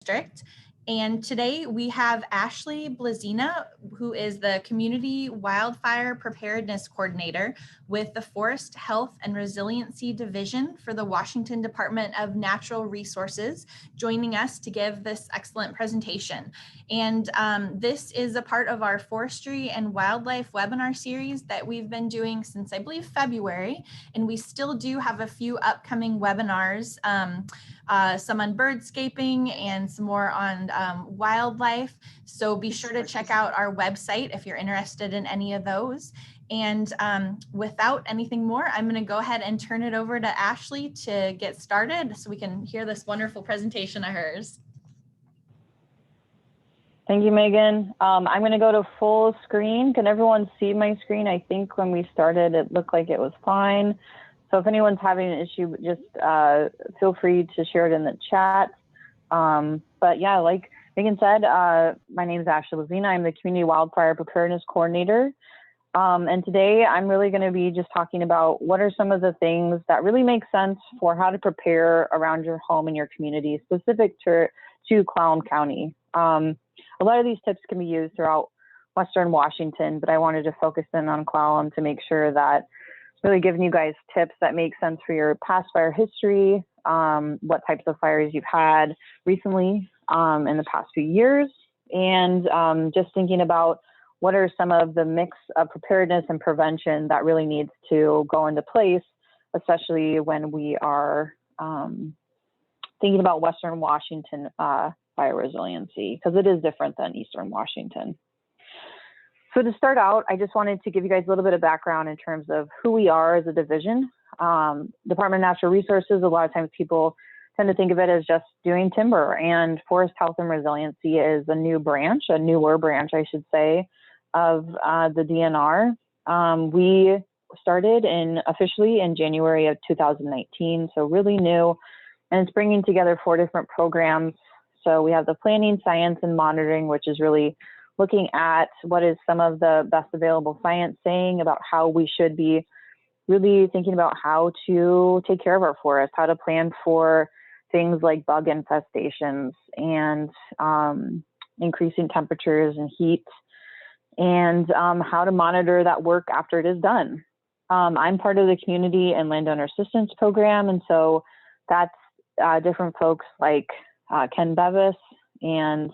District. And today we have Ashley Blazina, who is the Community Wildfire Preparedness Coordinator with the Forest Health and Resiliency Division for the Washington Department of Natural Resources, joining us to give this excellent presentation. And this is a part of our forestry and wildlife webinar series that we've been doing since, I believe, February. And we still do have a few upcoming webinars, some on birdscaping and some more on wildlife. So be sure to check out our website if you're interested in any of those. And without anything more, I'm going to go ahead and turn it over to Ashley to get started so we can hear this wonderful presentation of hers. Thank you, Megan. I'm going to go to full screen. Can everyone see my screen? I think when we started, it looked like it was fine. So if anyone's having an issue, just feel free to share it in the chat. But yeah, like Megan said, my name is Ashley Blazina. I'm the Community Wildfire Preparedness Coordinator. And today I'm really going to be just talking about what are some of the things that really make sense for how to prepare around your home and your community, specific to Clallam County. A lot of these tips can be used throughout Western Washington, but I wanted to focus in on Clallam to make sure that really giving you guys tips that make sense for your past fire history, what types of fires you've had recently in the past few years, and just thinking about what are some of the mix of preparedness and prevention that really needs to go into place, especially when we are thinking about Western Washington fire resiliency, because it is different than Eastern Washington. So to start out, I just wanted to give you guys a little bit of background in terms of who we are as a division. Department of Natural Resources, a lot of times people tend to think of it as just doing timber, and Forest Health and Resiliency is a new branch, a newer branch, I should say, of the DNR. We started officially in January of 2019, so really new, and it's bringing together 4 different programs. So we have the planning, science, and monitoring, which is really looking at what is some of the best available science saying about how we should be really thinking about how to take care of our forest, how to plan for things like bug infestations and increasing temperatures and heat, and how to monitor that work after it is done. I'm part of the Community and Landowner Assistance Program, and so that's different folks like Ken Bevis and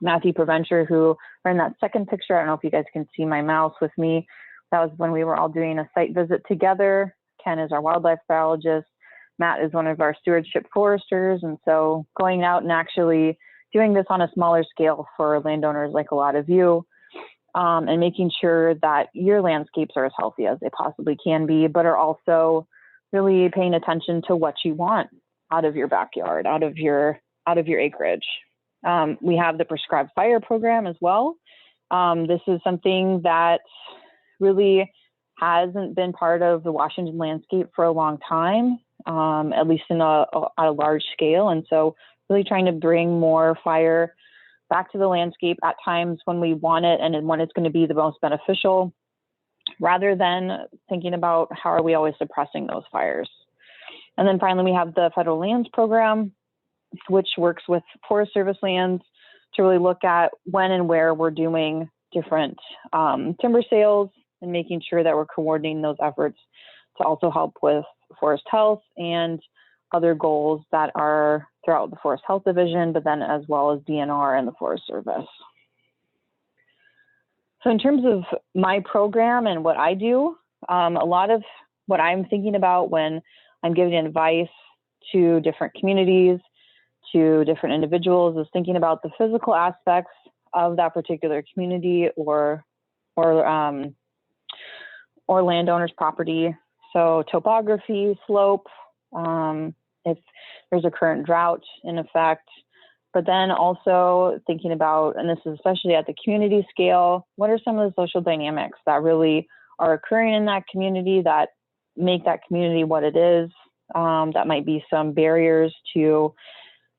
Matthew Preventure, who are in that second picture. I don't know if you guys can see my mouse with me. That was when we were all doing a site visit together. Ken is our wildlife biologist. Matt is one of our stewardship foresters. And so going out and actually doing this on a smaller scale for landowners like a lot of you, and making sure that your landscapes are as healthy as they possibly can be, but are also really paying attention to what you want out of your backyard, out of your acreage. We have the prescribed fire program as well. This is something that really hasn't been part of the Washington landscape for a long time, at least in a large scale. And so really trying to bring more fire back to the landscape at times when we want it and when it's going to be the most beneficial, rather than thinking about how are we always suppressing those fires. And then finally, we have the federal lands program, which works with Forest Service lands to really look at when and where we're doing different timber sales and making sure that we're coordinating those efforts to also help with forest health and other goals that are throughout the Forest Health Division, but then as well as DNR and the Forest Service. So in terms of my program and what I do, a lot of what I'm thinking about when I'm giving advice to different communities, to different individuals, is thinking about the physical aspects of that particular community or landowner's property. So topography, slope, if there's a current drought in effect, but then also thinking about, and this is especially at the community scale, what are some of the social dynamics that really are occurring in that community that make that community what it is? That might be some barriers to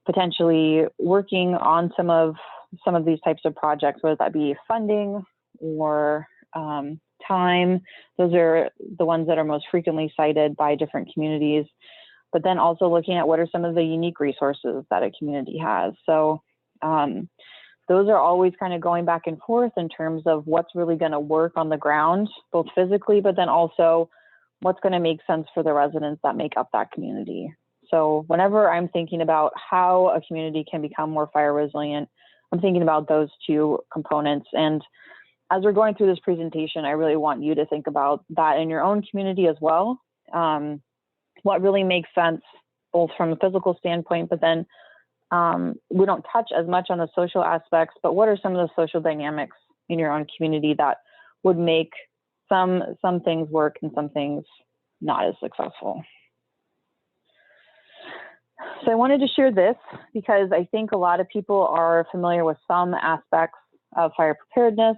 potentially working on some of these types of projects, whether that be funding or time. Those are the ones that are most frequently cited by different communities. but then also looking at what are some of the unique resources that a community has. So those are always kind of going back and forth in terms of what's really going to work on the ground, both physically, but then also what's going to make sense for the residents that make up that community. So whenever I'm thinking about how a community can become more fire resilient, I'm thinking about those two components. And as we're going through this presentation, I really want you to think about that in your own community as well. What really makes sense, both from a physical standpoint, but then we don't touch as much on the social aspects, but what are some of the social dynamics in your own community that would make some things work and some things not as successful? So I wanted to share this because I think a lot of people are familiar with some aspects of fire preparedness,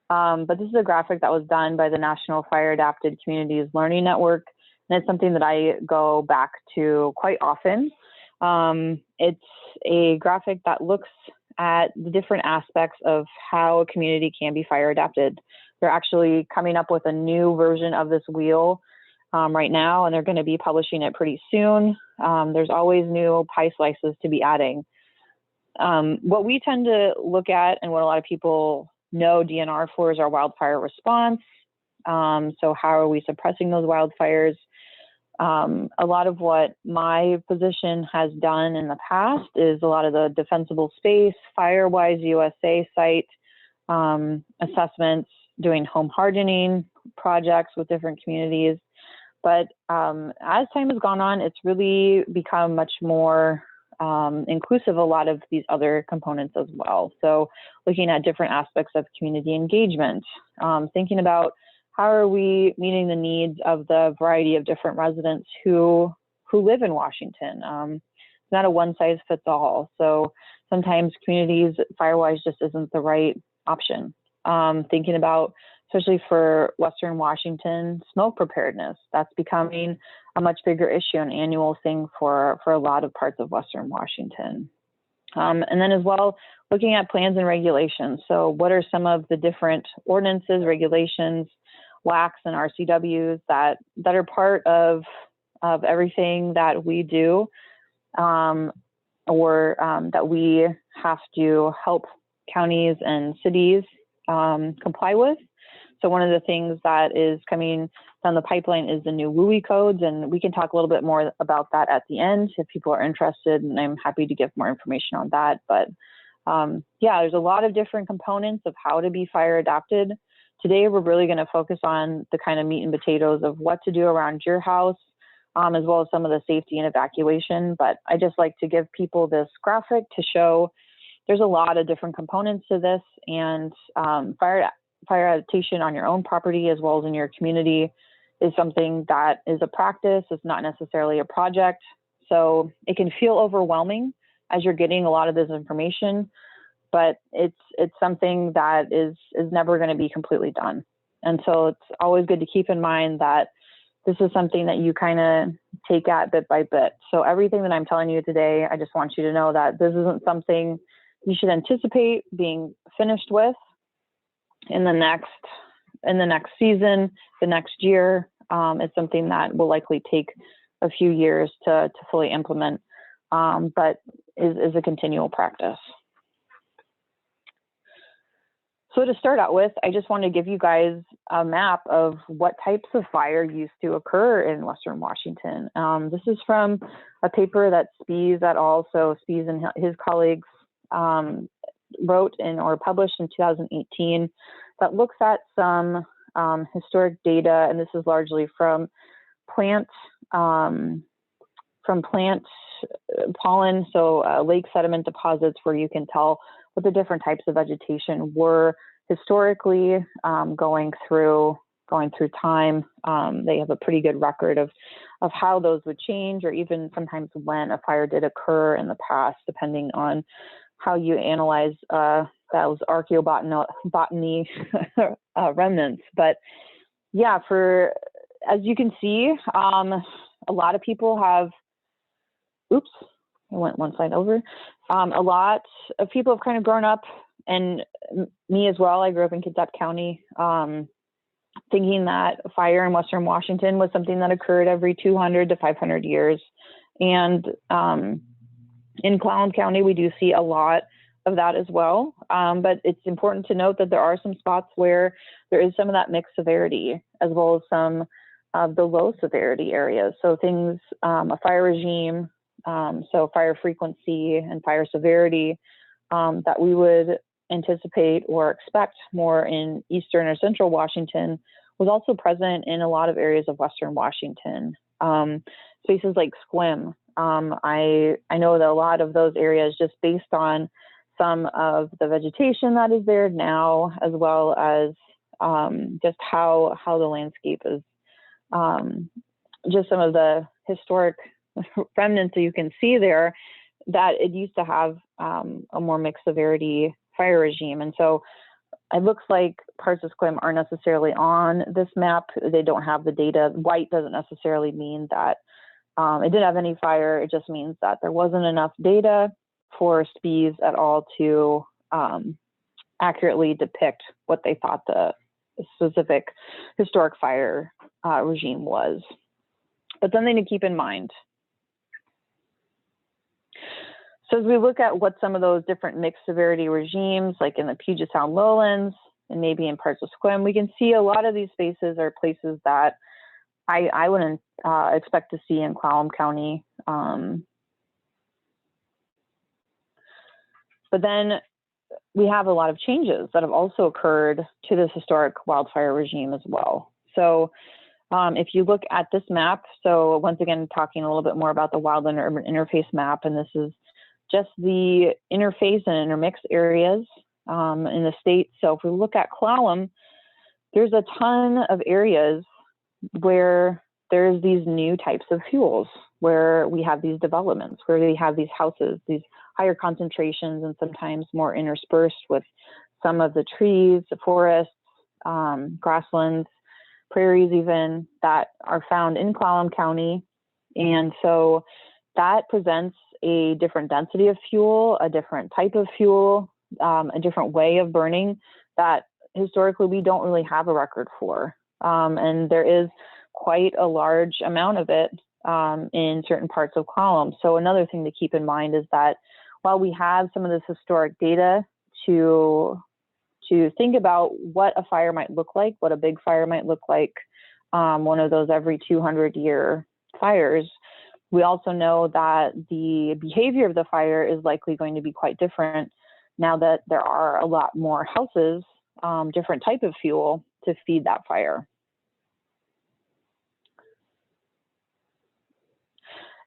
but this is a graphic that was done by the National Fire Adapted Communities Learning Network, and it's something that I go back to quite often. It's a graphic that looks at the different aspects of how a community can be fire adapted. They're actually coming up with a new version of this wheel right now, and they're going to be publishing it pretty soon. There's always new pie slices to be adding. What we tend to look at and what a lot of people know DNR for is our wildfire response. So how are we suppressing those wildfires? A lot of what my position has done in the past is a lot of the defensible space, Firewise USA site assessments, doing home hardening projects with different communities. But as time has gone on, it's really become much more inclusive of a lot of these other components as well. So looking at different aspects of community engagement, thinking about how are we meeting the needs of the variety of different residents who live in Washington. It's not a one size fits all. So sometimes communities, Firewise just isn't the right option. Thinking about, especially for Western Washington, smoke preparedness. That's becoming a much bigger issue, an annual thing for a lot of parts of Western Washington. And then as well, looking at plans and regulations. So what are some of the different ordinances, regulations, WACs and RCWs that are part of everything that we do, or that we have to help counties and cities comply with. So one of the things that is coming down the pipeline is the new WUI codes, and we can talk a little bit more about that at the end if people are interested, and I'm happy to give more information on that. But yeah, there's a lot of different components of how to be fire adapted. Today, we're really going to focus on the kind of meat and potatoes of what to do around your house, as well as some of the safety and evacuation. But I just like to give people this graphic to show there's a lot of different components to this, and fire adaptation on your own property as well as in your community is something that is a practice. It's not necessarily a project. So it can feel overwhelming as you're getting a lot of this information, but it's something that is never going to be completely done. And so it's always good to keep in mind that this is something that you kind of take at bit by bit. So everything that I'm telling you today, I just want you to know that this isn't something you should anticipate being finished with in the next season, the next year. It's something that will likely take a few years to fully implement, but is a continual practice. So to start out with, I just want to give you guys a map of what types of fire used to occur in Western Washington. This is from a paper that Spies et al., so Spies and his colleagues wrote or published in 2018 that looks at some historic data, and this is largely from plant pollen, so lake sediment deposits, where you can tell what the different types of vegetation were historically going through time. They have a pretty good record of how those would change, or even sometimes when a fire did occur in the past, depending on how you analyze those archaeobotany remnants. But yeah, as you can see, a lot of people have, oops, I went one slide over. A lot of people have kind of grown up, and me as well. I grew up in Clallam County, thinking that fire in Western Washington was something that occurred every 200 to 500 years. And in Clallam County, we do see a lot of that as well. But it's important to note that there are some spots where there is some of that mixed severity, as well as some of the low severity areas. So things, a fire regime, so fire frequency and fire severity that we would anticipate or expect more in Eastern or Central Washington was also present in a lot of areas of Western Washington. Spaces like Sequim, I know that a lot of those areas, just based on some of the vegetation that is there now, as well as just how the landscape is, just some of the historic remnants that you can see there, that it used to have a more mixed severity fire regime. And so it looks like parts of Sequim aren't necessarily on this map. They don't have the data. White doesn't necessarily mean that it didn't have any fire. It just means that there wasn't enough data for SPEs at all to accurately depict what they thought the specific historic fire regime was. But something to keep in mind. So as we look at what some of those different mixed severity regimes, like in the Puget Sound lowlands and maybe in parts of Sequim, we can see a lot of these spaces are places that I wouldn't expect to see in Clallam County. But then we have a lot of changes that have also occurred to this historic wildfire regime as well. So if you look at this map, so once again, talking a little bit more about the wildland urban interface map, and this is just the interface and intermixed areas in the state. So if we look at Clallam, there's a ton of areas where there's these new types of fuels, where we have these developments, where we have these houses, these higher concentrations, and sometimes more interspersed with some of the trees, the forests, grasslands, prairies even, that are found in Clallam County. And so that presents a different density of fuel, a different type of fuel, a different way of burning that historically we don't really have a record for. And there is quite a large amount of it in certain parts of Clallam. So another thing to keep in mind is that while we have some of this historic data to think about what a fire might look like, what a big fire might look like, one of those every 200-year fires, we also know that the behavior of the fire is likely going to be quite different now that there are a lot more houses, different type of fuel to feed that fire.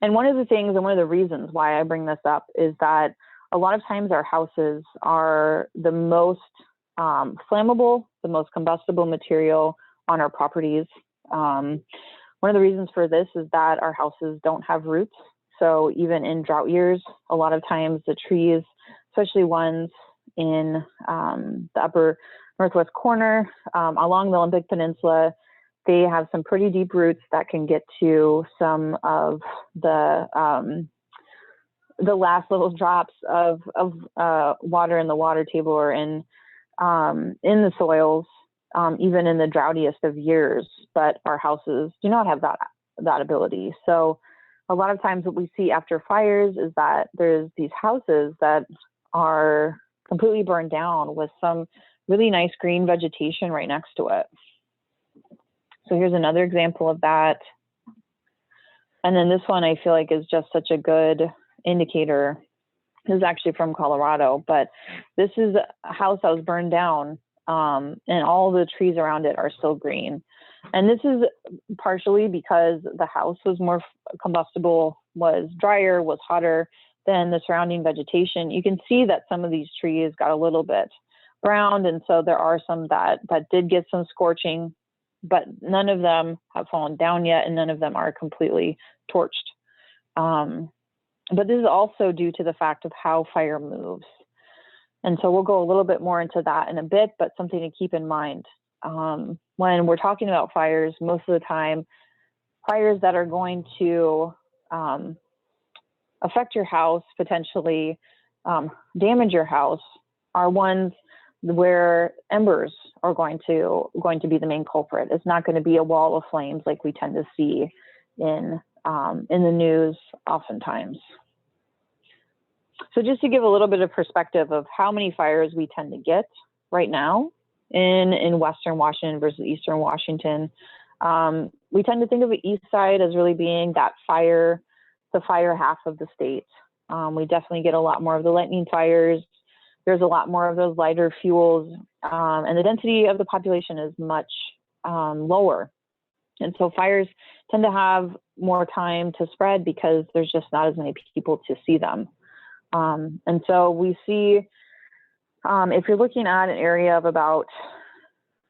And one of the things and one of the reasons why I bring this up is that a lot of times our houses are the most flammable, the most combustible material on our properties. One of the reasons for this is that our houses don't have roots. So even in drought years, a lot of times the trees, especially ones in the upper northwest corner along the Olympic Peninsula, they have some pretty deep roots that can get to some of the last little drops of water in the water table or in the soils, even in the droughtiest of years. But our houses do not have that ability. So a lot of times what we see after fires is that there's these houses that are completely burned down with some really nice green vegetation right next to it. So here's another example of that. And then this one I feel like is just such a good indicator. This is actually from Colorado, but this is a house that was burned down and all the trees around it are still green. And this is partially because the house was more combustible, was drier, was hotter than the surrounding vegetation. You can see that some of these trees got a little bit browned, and so there are some that did get some scorching, but none of them have fallen down yet, and none of them are completely torched. But this is also due to the fact of how fire moves. And so we'll go a little bit more into that in a bit, but something to keep in mind. When we're talking about fires, most of the time, fires that are going to affect your house, potentially damage your house, are ones where embers are going to be the main culprit. It's not going to be a wall of flames like we tend to see in the news oftentimes. So just to give a little bit of perspective of how many fires we tend to get right now in Western Washington versus Eastern Washington, we tend to think of the east side as really being that fire, the fire half of the state. We definitely get a lot more of the lightning fires. There's a lot more of those lighter fuels, and the density of the population is much lower. And so fires tend to have more time to spread because there's just not as many people to see them. And so we see, if you're looking at an area of about,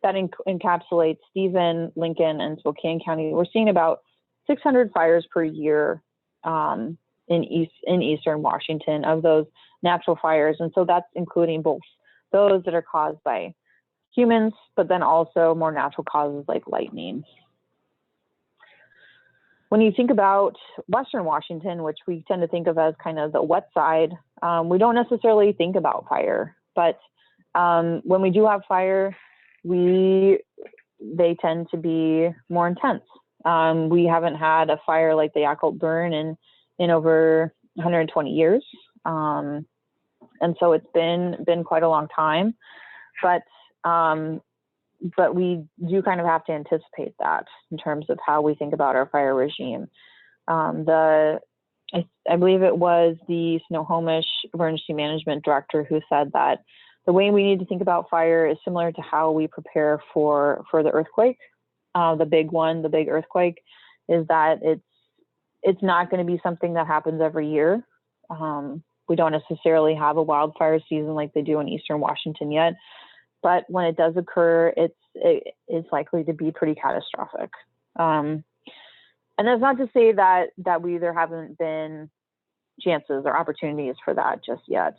that encapsulates Stephen, Lincoln, and Spokane County, we're seeing about 600 fires per year in Eastern Washington of those natural fires. And so that's including both those that are caused by humans, but then also more natural causes like lightning. When you think about Western Washington, which we tend to think of as kind of the wet side, we don't necessarily think about fire, but when we do have fire, they tend to be more intense. We haven't had a fire like the Yakult burn in over 120 years. And so it's been quite a long time, but we do kind of have to anticipate that in terms of how we think about our fire regime. I believe it was the Snohomish Emergency Management Director who said that the way we need to think about fire is similar to how we prepare for the earthquake. The big one, the big earthquake, is that it's not going to be something that happens every year. We don't necessarily have a wildfire season like they do in Eastern Washington yet, but when it does occur, it's likely to be pretty catastrophic. And that's not to say that there haven't been chances or opportunities for that just yet.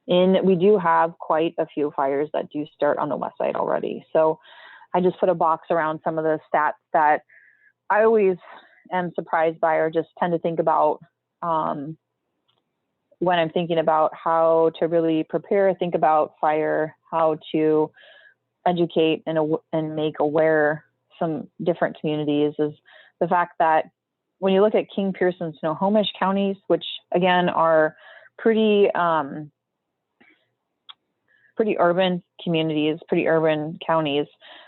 We do have quite a few fires that do start on the west side already. So I just put a box around some of the stats that I always am surprised by or just tend to think about when I'm thinking about how to really prepare, think about fire, how to educate and make aware some different communities, is the fact that when you look at King, Pierce, and Snohomish counties, which again are pretty urban communities, pretty urban counties,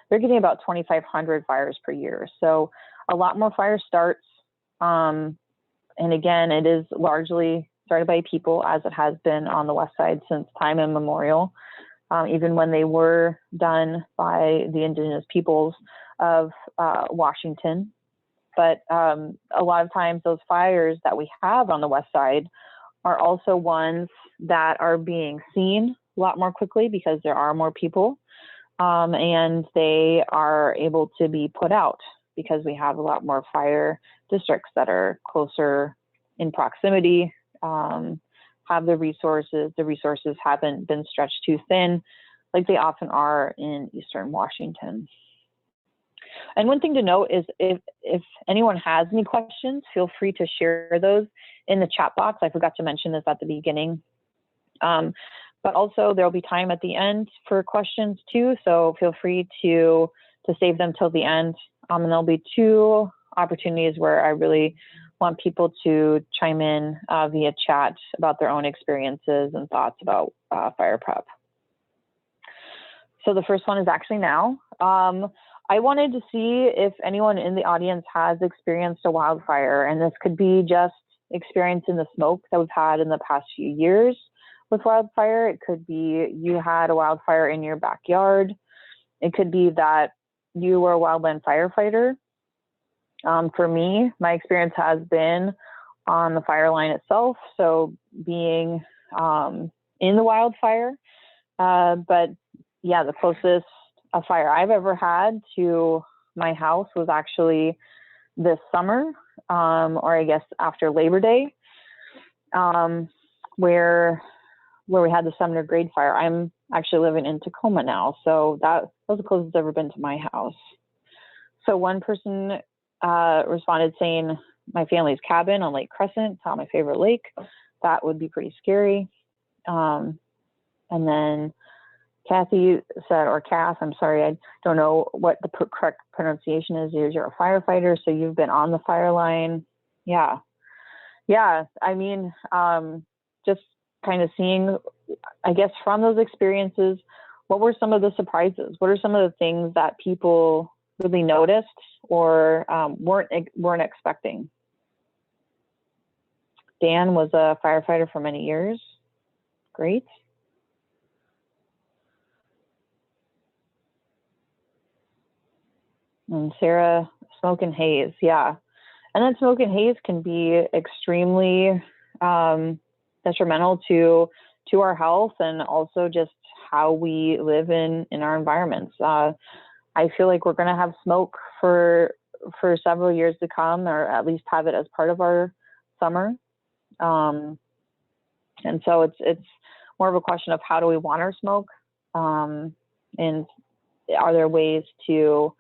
they're getting about 2,500 fires per year. So a lot more fire starts. And again, it is largely started by people, as it has been on the west side since time immemorial, even when they were done by the indigenous peoples of Washington. But a lot of times those fires that we have on the west side are also ones that are being seen a lot more quickly because there are more people, and they are able to be put out because we have a lot more fire districts that are closer in proximity, have the resources. The resources haven't been stretched too thin like they often are in Eastern Washington. And one thing to note is if anyone has any questions, feel free to share those in the chat box. I forgot to mention this at the beginning. But also there'll be time at the end for questions too. So feel free to save them till the end. And there'll be two opportunities where I really want people to chime in via chat about their own experiences and thoughts about fire prep. So the first one is actually now. I wanted to see if anyone in the audience has experienced a wildfire, and this could be just experiencing the smoke that we've had in the past few years with wildfire. It could be you had a wildfire in your backyard. It could be that you were a wildland firefighter. For me, my experience has been on the fire line itself, so being in the wildfire. But yeah, the closest a fire I've ever had to my house was actually this summer, or I guess after Labor Day, where we had the Sumner Grade Fire. I'm actually living in Tacoma now, so that was the closest I've ever been to my house. So one person responded saying, my family's cabin on Lake Crescent, it's not my favorite lake. That would be pretty scary. And then Kathy said, or Kath, I'm sorry, I don't know what the correct pronunciation is. You're a firefighter, so you've been on the fire line. Yeah. Yeah. I mean, just kind of seeing, I guess, from those experiences, what were some of the surprises? What are some of the things that people really noticed or weren't expecting? Dan was a firefighter for many years. Great. And Sarah, smoke and haze. Yeah. And then smoke and haze can be extremely detrimental to our health and also just how we live in our environments. I feel like we're going to have smoke for several years to come, or at least have it as part of our summer. And so it's more of a question of how do we want our smoke, and are there ways to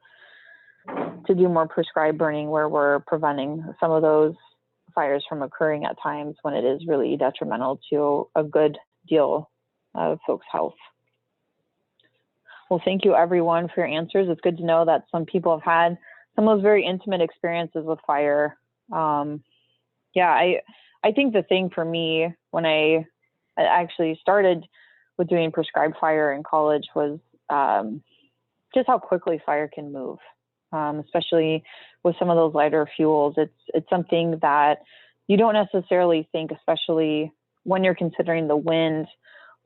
do more prescribed burning where we're preventing some of those fires from occurring at times when it is really detrimental to a good deal of folks' health. Well, thank you everyone for your answers. It's good to know that some people have had some of those very intimate experiences with fire. Yeah, I think the thing for me when I actually started with doing prescribed fire in college was just how quickly fire can move. Especially with some of those lighter fuels. It's something that you don't necessarily think, especially when you're considering the wind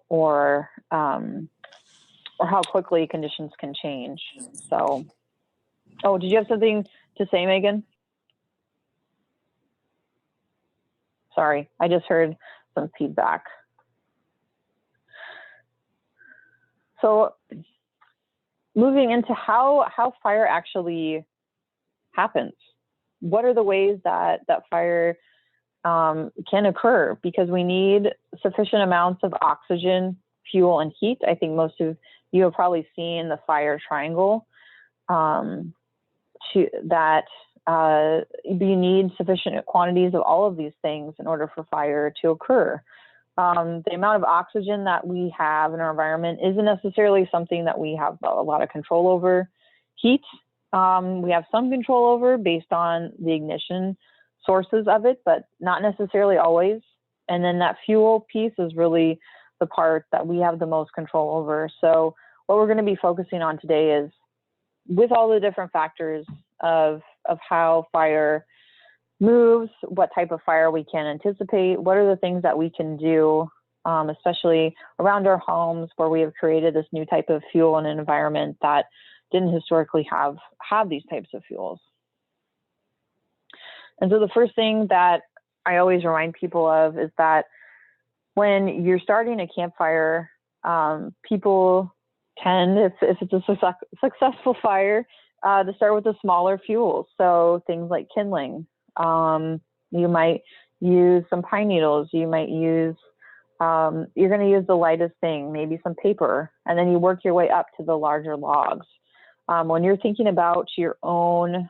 or how quickly conditions can change. So, oh, did you have something to say, Megan? Sorry, I just heard some feedback. So moving into how fire actually happens. What are the ways that fire can occur? Because we need sufficient amounts of oxygen, fuel, and heat. I think most of you have probably seen the fire triangle, you need sufficient quantities of all of these things in order for fire to occur. The amount of oxygen that we have in our environment isn't necessarily something that we have a lot of control over. Heat, we have some control over based on the ignition sources of it, but not necessarily always. And then that fuel piece is really the part that we have the most control over. So what we're going to be focusing on today is, with all the different factors of how fire moves, what type of fire we can anticipate, what are the things that we can do, especially around our homes where we have created this new type of fuel in an environment that didn't historically have these types of fuels. And so the first thing that I always remind people of is that when you're starting a campfire, people tend, if it's a successful fire, to start with the smaller fuels. So things like kindling. You might use some pine needles. You might use, you're going to use the lightest thing, maybe some paper, and then you work your way up to the larger logs. When you're thinking about your own,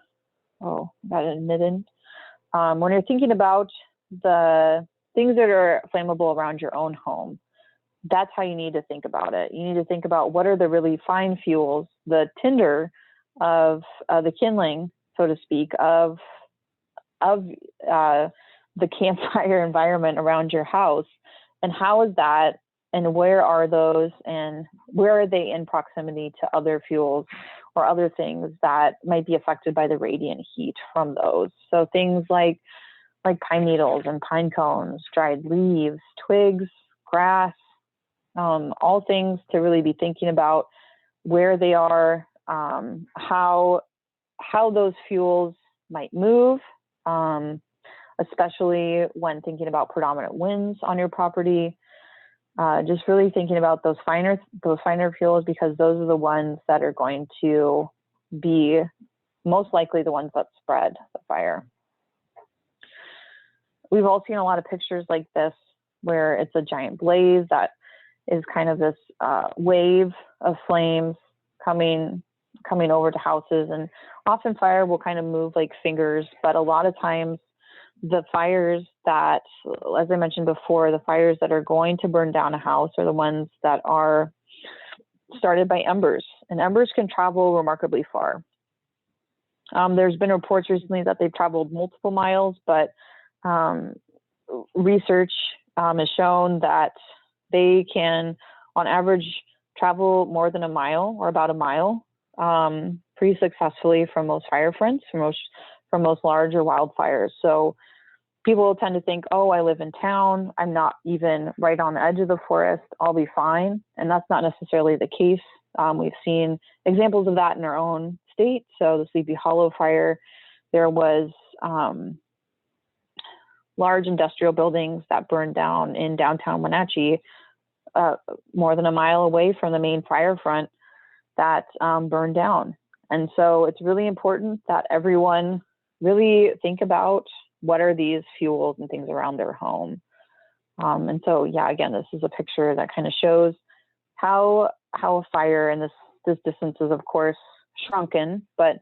when you're thinking about the things that are flammable around your own home, that's how you need to think about it. You need to think about what are the really fine fuels, the tinder of the kindling, so to speak, of the campfire environment around your house, and how is that, and where are those, and where are they in proximity to other fuels or other things that might be affected by the radiant heat from those. So things like pine needles and pine cones, dried leaves, twigs, grass, all things to really be thinking about where they are, how those fuels might move, especially when thinking about predominant winds on your property. Just really thinking about those finer fuels, because those are the ones that are going to be most likely the ones that spread the fire. We've all seen a lot of pictures like this where it's a giant blaze that is kind of this wave of flames coming over to houses, and often fire will kind of move like fingers, but a lot of times the fires that, as I mentioned before, the fires that are going to burn down a house are the ones that are started by embers, and embers can travel remarkably far. There's been reports recently that they've traveled multiple miles, but research has shown that they can, on average, travel more than a mile or about a mile pretty successfully from most fire fronts, from most larger wildfires. So people tend to think, oh, I live in town, I'm not even right on the edge of the forest, I'll be fine. And that's not necessarily the case. We've seen examples of that in our own state. So the Sleepy Hollow fire, there was large industrial buildings that burned down in downtown Wenatchee, more than a mile away from the main fire front that burned down. And so it's really important that everyone really think about what are these fuels and things around their home. And so, yeah, again, this is a picture that kind of shows how a fire, and this distance is of course shrunken, but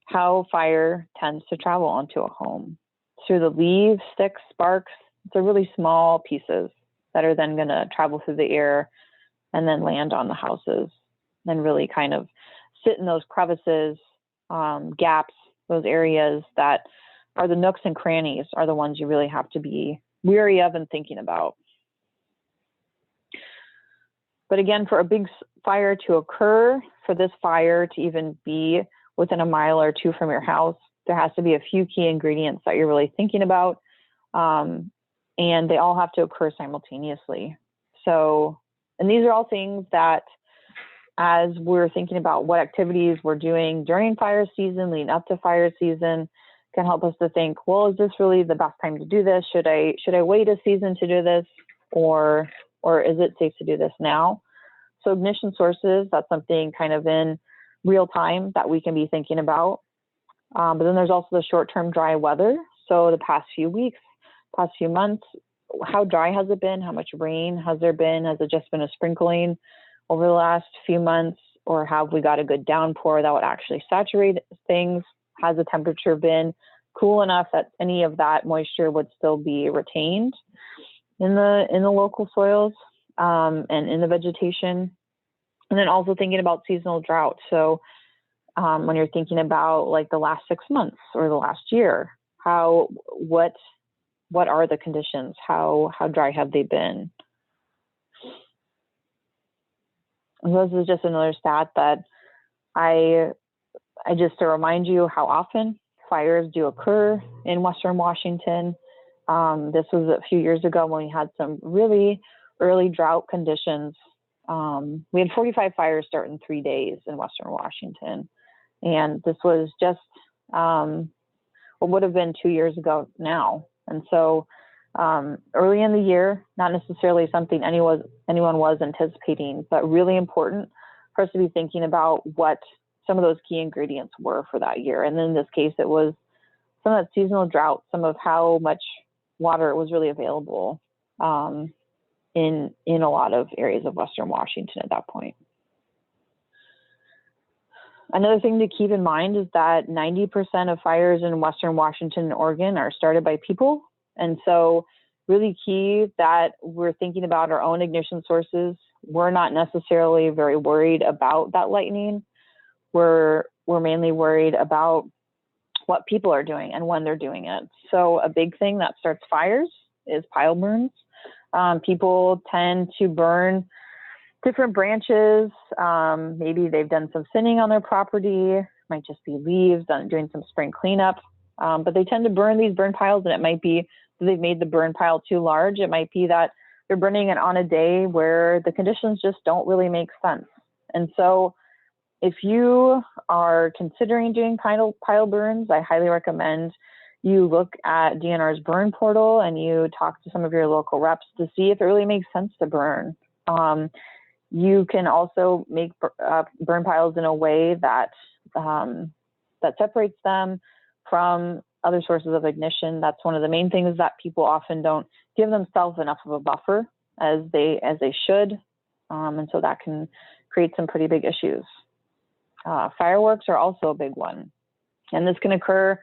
how fire tends to travel onto a home through the leaves, sticks, sparks. They're really small pieces that are then going to travel through the air and then land on the houses and really kind of sit in those crevices, gaps, those areas that are the nooks and crannies are the ones you really have to be wary of and thinking about. But again, for a big fire to occur, for this fire to even be within a mile or two from your house, there has to be a few key ingredients that you're really thinking about. And they all have to occur simultaneously. So, and these are all things that as we're thinking about what activities we're doing during fire season, leading up to fire season, can help us to think, well, is this really the best time to do this? Should I wait a season to do this? Or is it safe to do this now? So ignition sources, that's something kind of in real time that we can be thinking about. But then there's also the short-term dry weather. So the past few weeks, past few months, how dry has it been? How much rain has there been? Has it just been a sprinkling over the last few months? Or have we got a good downpour that would actually saturate things? Has the temperature been cool enough that any of that moisture would still be retained in the local soils and in the vegetation? And then also thinking about seasonal drought. So when you're thinking about like the last 6 months or the last year, what are the conditions? How dry have they been? And this is just another stat that I just to remind you how often fires do occur in Western Washington. This was a few years ago when we had some really early drought conditions. We had 45 fires start in 3 days in Western Washington. And this was just what would have been 2 years ago now. And so early in the year, not necessarily something anyone was anticipating, but really important for us to be thinking about what some of those key ingredients were for that year. And then in this case, it was some of that seasonal drought, some of how much water was really available in a lot of areas of Western Washington at that point. Another thing to keep in mind is that 90% of fires in Western Washington and Oregon are started by people. And so really key that we're thinking about our own ignition sources. We're not necessarily very worried about that lightning. We're mainly worried about what people are doing and when they're doing it. So a big thing that starts fires is pile burns. People tend to burn different branches. Maybe they've done some thinning on their property. It might just be leaves, doing some spring cleanup. But they tend to burn these burn piles, and it might be that they've made the burn pile too large. It might be that they're burning it on a day where the conditions just don't really make sense. And so if you are considering doing pile burns, I highly recommend you look at DNR's burn portal and you talk to some of your local reps to see if it really makes sense to burn. You can also make burn piles in a way that that separates them from other sources of ignition. That's one of the main things that people often don't give themselves enough of a buffer as they should, and so that can create some pretty big issues. Fireworks are also a big one, and this can occur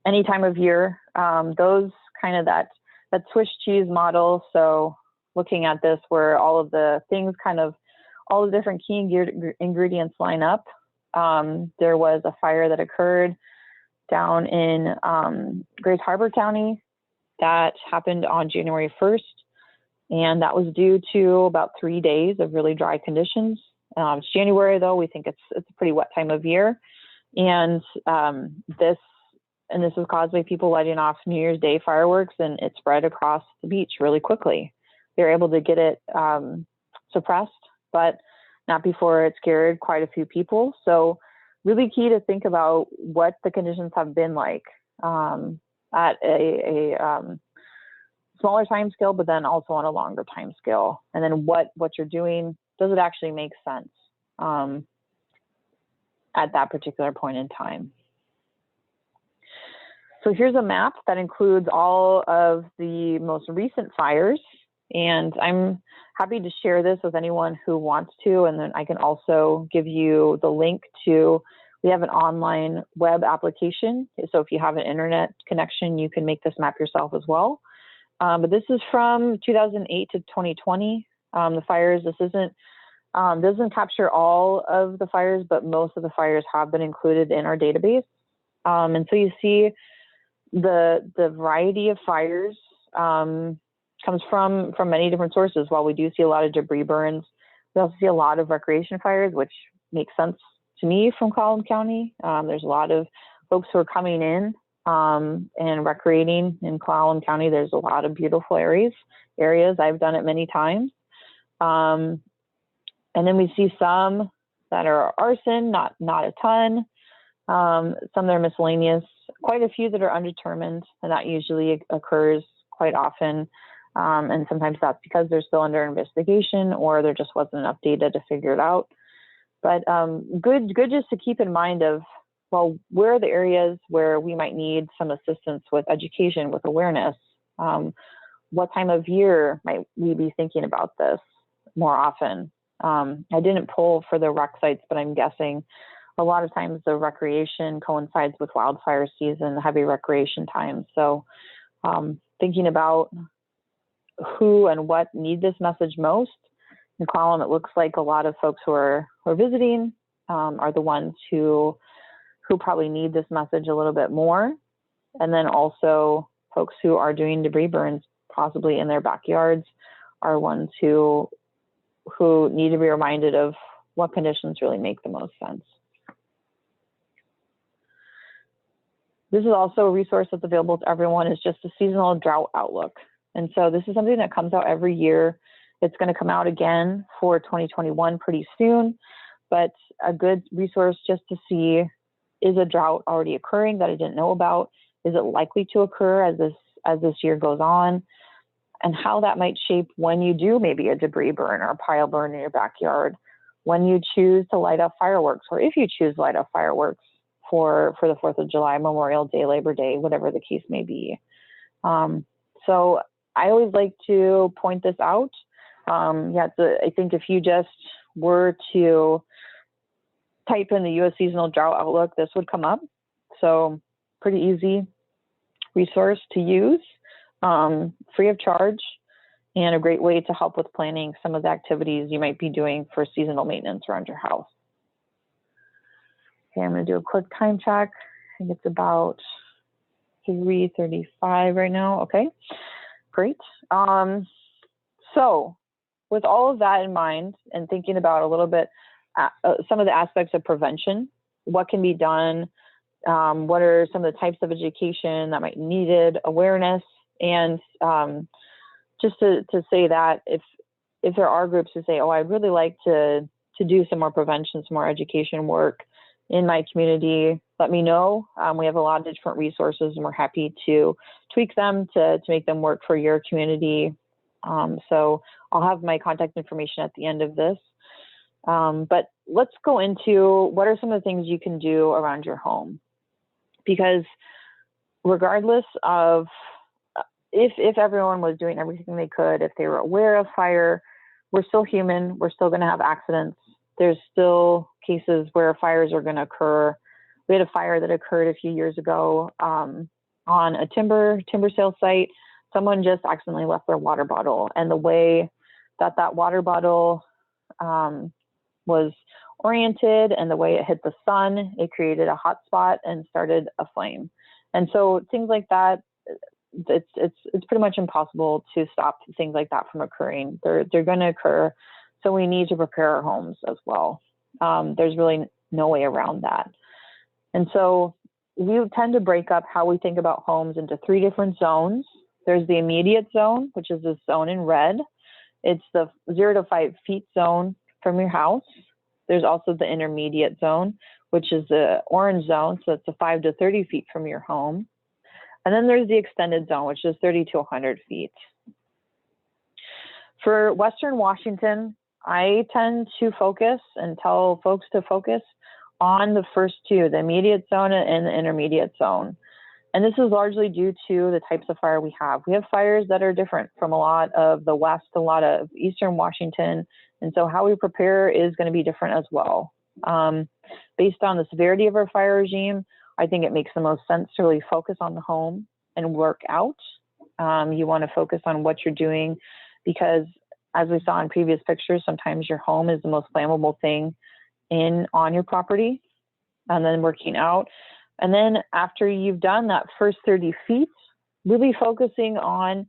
any time of year. Those kind of that Swiss cheese model. So looking at this where all of the things kind of all the different key ingredients line up. There was a fire that occurred down in Grace Harbor County that happened on January 1st. And that was due to about 3 days of really dry conditions. It's January though, we think it's a pretty wet time of year. And this was caused by people lighting off New Year's Day fireworks, and it spread across the beach really quickly. They were able to get it suppressed, but not before it scared quite a few people. So really key to think about what the conditions have been like at a smaller time scale, but then also on a longer time scale. And then what you're doing, does it actually make sense at that particular point in time? So here's a map that includes all of the most recent fires, and I'm happy to share this with anyone who wants to, and then I can also give you the link to, we have an online web application, so if you have an internet connection, you can make this map yourself as well. But this is from 2008 to 2020. The fires, this doesn't capture all of the fires, but most of the fires have been included in our database. And so you see the variety of fires comes from many different sources. While we do see a lot of debris burns, we also see a lot of recreation fires, which makes sense to me from Clallam County. There's a lot of folks who are coming in and recreating in Clallam County. There's a lot of beautiful areas. I've done it many times. And then we see some that are arson, not a ton. Some that are miscellaneous, quite a few that are undetermined, and that usually occurs quite often. And sometimes that's because they're still under investigation or there just wasn't enough data to figure it out. But good just to keep in mind of, well, where are the areas where we might need some assistance with education, with awareness? What time of year might we be thinking about this more often? I didn't pull for the rec sites, but I'm guessing a lot of times the recreation coincides with wildfire season, heavy recreation time. So thinking about who and what need this message most. In Clallam, it looks like a lot of folks who are visiting are the ones who probably need this message a little bit more. And then also folks who are doing debris burns, possibly in their backyards, are ones who need to be reminded of what conditions really make the most sense. This is also a resource that's available to everyone, is just a seasonal drought outlook. And so this is something that comes out every year. It's going to come out again for 2021 pretty soon, but a good resource just to see, is a drought already occurring that I didn't know about? Is it likely to occur as this year goes on? And how that might shape when you do maybe a debris burn or a pile burn in your backyard, when you choose to light up fireworks, or if you choose to light up fireworks for the 4th of July, Memorial Day, Labor Day, whatever the case may be. So I always like to point this out. I think if you just were to type in the U.S. Seasonal Drought Outlook, this would come up. So pretty easy resource to use, free of charge, and a great way to help with planning some of the activities you might be doing for seasonal maintenance around your house. Okay, I'm going to do a quick time check. I think it's about 3:35 right now. Okay, great. So with all of that in mind, and thinking about a little bit some of the aspects of prevention, what can be done, what are some of the types of education that might be needed, awareness, and just to say that if there are groups who say, oh, I'd really like to do some more prevention, some more education work in my community, let me know. We have a lot of different resources, and we're happy to tweak them to make them work for your community. So I'll have my contact information at the end of this. But let's go into what are some of the things you can do around your home. Because regardless of if everyone was doing everything they could, if they were aware of fire, we're still human. We're still going to have accidents. There's still cases where fires are going to occur. We had a fire that occurred a few years ago on a timber sale site. Someone just accidentally left their water bottle, and the way that water bottle was oriented and the way it hit the sun, it created a hot spot and started a flame. And so things like that, it's pretty much impossible to stop things like that from occurring. They're going to occur. So we need to prepare our homes as well. There's really no way around that. And so we tend to break up how we think about homes into 3 different zones. There's the immediate zone, which is this zone in red. It's the 0 to 5 feet zone from your house. There's also the intermediate zone, which is the orange zone. So it's the 5 to 30 feet from your home. And then there's the extended zone, which is 30 to 100 feet. For Western Washington, I tend to focus and tell folks to focus on the first 2, the immediate zone and the intermediate zone. And this is largely due to the types of fire we have. We have fires that are different from a lot of the West, a lot of Eastern Washington. And so how we prepare is going to be different as well. Based on the severity of our fire regime, I think it makes the most sense to really focus on the home and work out. You want to focus on what you're doing because, as we saw in previous pictures, sometimes your home is the most flammable thing on your property, and then working out. And then after you've done that first 30 feet, really focusing on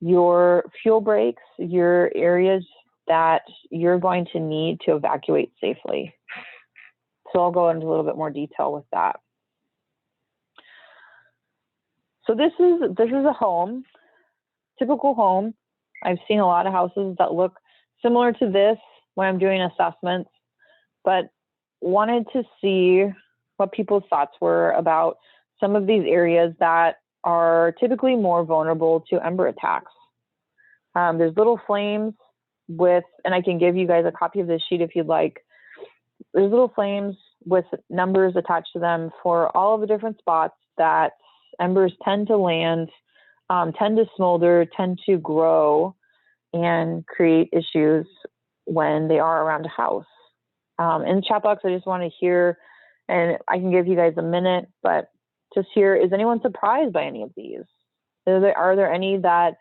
your fuel breaks, your areas that you're going to need to evacuate safely. So I'll go into a little bit more detail with that. So this is a home, typical home. I've seen a lot of houses that look similar to this when I'm doing assessments, but wanted to see what people's thoughts were about some of these areas that are typically more vulnerable to ember attacks. There's little flames and I can give you guys a copy of this sheet if you'd like. There's little flames with numbers attached to them for all of the different spots that embers tend to land, tend to smolder, tend to grow, and create issues when they are around a house. In the chat box, I just want to hear, and I can give you guys a minute, but just hear, is anyone surprised by any of these? Are there any that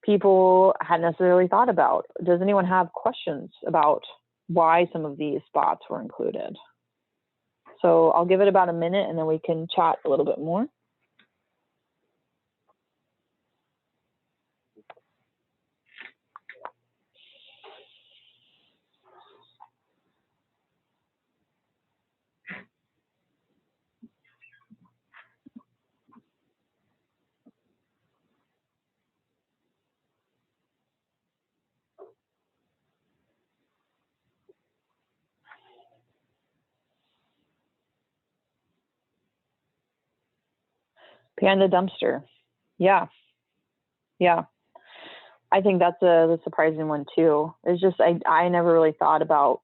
people hadn't necessarily thought about? Does anyone have questions about why some of these spots were included? So I'll give it about a minute and then we can chat a little bit more. Behind the dumpster. Yeah. I think that's the surprising one too. It's just, I never really thought about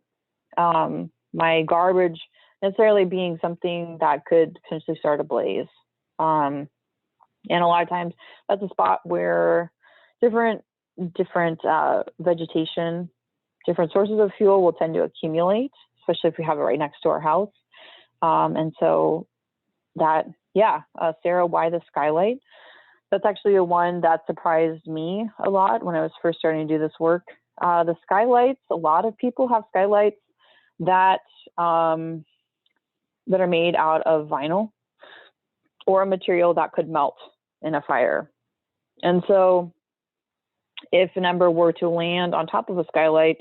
my garbage necessarily being something that could potentially start a blaze. And a lot of times that's a spot where different vegetation, different sources of fuel will tend to accumulate, especially if we have it right next to our house. And so that, Sarah, why the skylight? That's actually the one that surprised me a lot when I was first starting to do this work. The skylights, a lot of people have skylights that are made out of vinyl or a material that could melt in a fire. And so if an ember were to land on top of a skylight,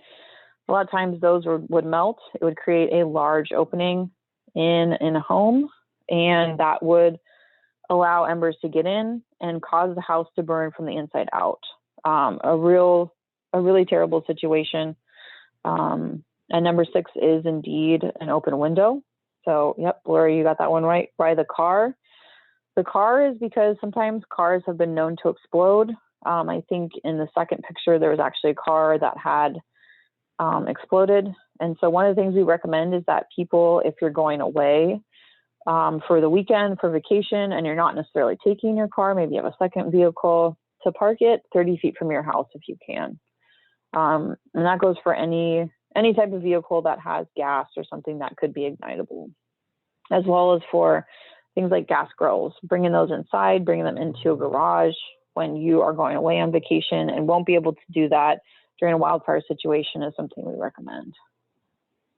a lot of times those would melt. It would create a large opening in a home, and that would allow embers to get in and cause the house to burn from the inside out. A really terrible situation. And number 6 is indeed an open window. So, yep, Laura, you got that one right. By the car. The car is because sometimes cars have been known to explode. I think in the second picture, there was actually a car that had exploded. And so one of the things we recommend is that people, if you're going away for the weekend, for vacation, and you're not necessarily taking your car, maybe you have a second vehicle, to park it 30 feet from your house if you can. And that goes for any type of vehicle that has gas or something that could be ignitable, as well as for things like gas grills, bringing those inside, bringing them into a garage when you are going away on vacation and won't be able to do that during a wildfire situation is something we recommend.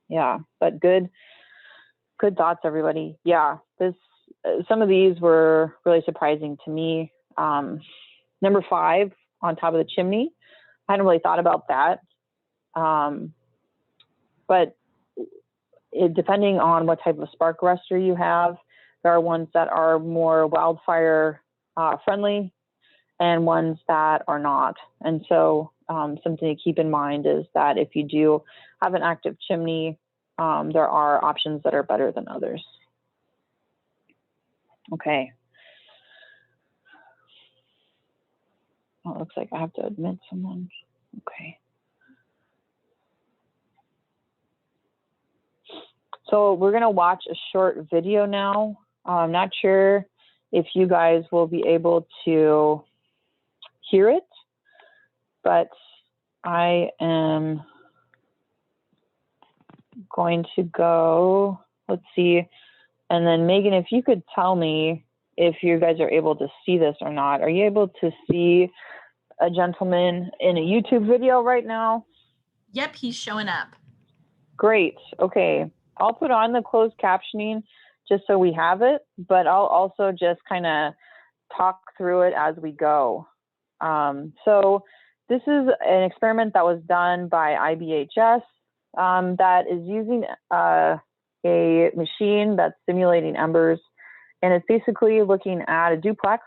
Yeah, but good thoughts, everybody. Yeah, some of these were really surprising to me. Number 5, on top of the chimney, I hadn't really thought about that. But depending on what type of spark arrestor you have, there are ones that are more wildfire friendly and ones that are not. And so something to keep in mind is that if you do have an active chimney, there are options that are better than others. Okay. Oh, it looks like I have to admit someone. Okay. So we're going to watch a short video now. I'm not sure if you guys will be able to hear it, but I am going to go, let's see. And then Megan, if you could tell me if you guys are able to see this or not. Are you able to see a gentleman in a YouTube video right now? Yep, he's showing up. Great. Okay. I'll put on the closed captioning just so we have it, but I'll also just kind of talk through it as we go. So this is an experiment that was done by IBHS that is using a machine that's simulating embers. And it's basically looking at a duplex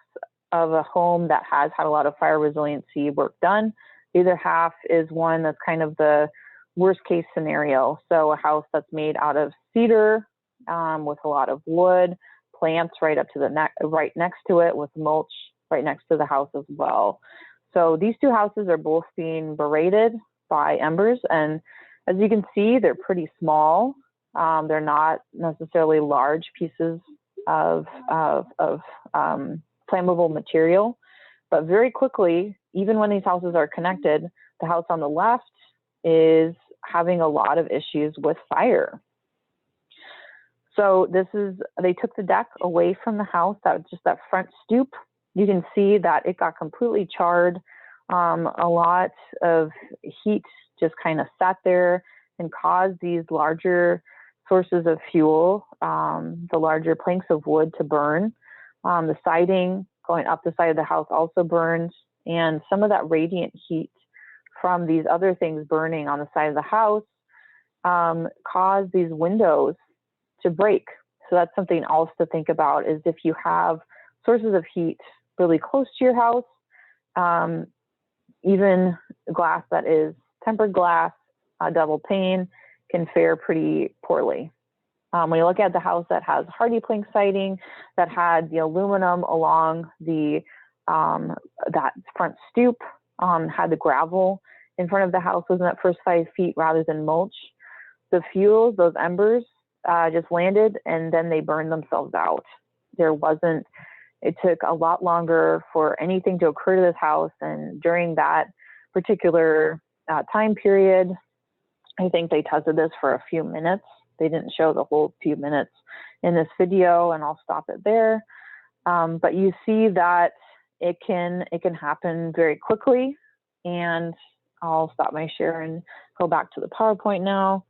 of a home that has had a lot of fire resiliency work done. The other half is one that's kind of the worst case scenario. So a house that's made out of cedar with a lot of wood, plants right up to the right next to it with mulch right next to the house as well. So these two houses are both being berated by embers, and as you can see, they're pretty small. They're not necessarily large pieces of flammable material, but very quickly, even when these houses are connected, the house on the left is having a lot of issues with fire. So they took the deck away from the house, just that front stoop. You can see that it got completely charred. A lot of heat just kind of sat there and caused these larger sources of fuel, the larger planks of wood to burn. The siding going up the side of the house also burned, and some of that radiant heat from these other things burning on the side of the house caused these windows to break. So that's something else to think about, is if you have sources of heat really close to your house, even glass that is tempered glass, double pane, can fare pretty poorly. When you look at the house that has hardy plank siding, that had the aluminum along the that front stoop, had the gravel in front of the house was in that first 5 feet rather than mulch, the fuels, those embers, just landed and then they burned themselves out. It took a lot longer for anything to occur to this house, and during that particular time period, I think they tested this for a few minutes. They didn't show the whole few minutes in this video, and I'll stop it there. But you see that it can happen very quickly, and I'll stop my share and go back to the PowerPoint now.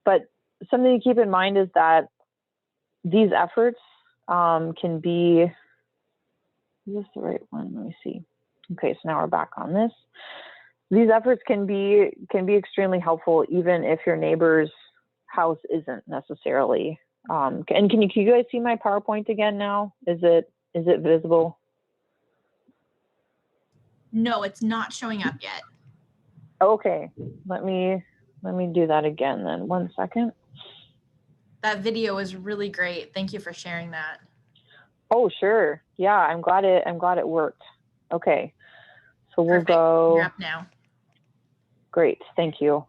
But something to keep in mind is that these efforts can be, is this the right one? Let me see. Okay, so now we're back on this. These efforts can be extremely helpful even if your neighbor's house isn't necessarily. And can you guys see my PowerPoint again now? Is it visible? No, it's not showing up yet. Okay, let me do that again then. 1 second. That video is really great. Thank you for sharing that. Oh, sure. Yeah, I'm glad it worked. Okay, so we'll Perfect. go. You're up now. Great, thank you.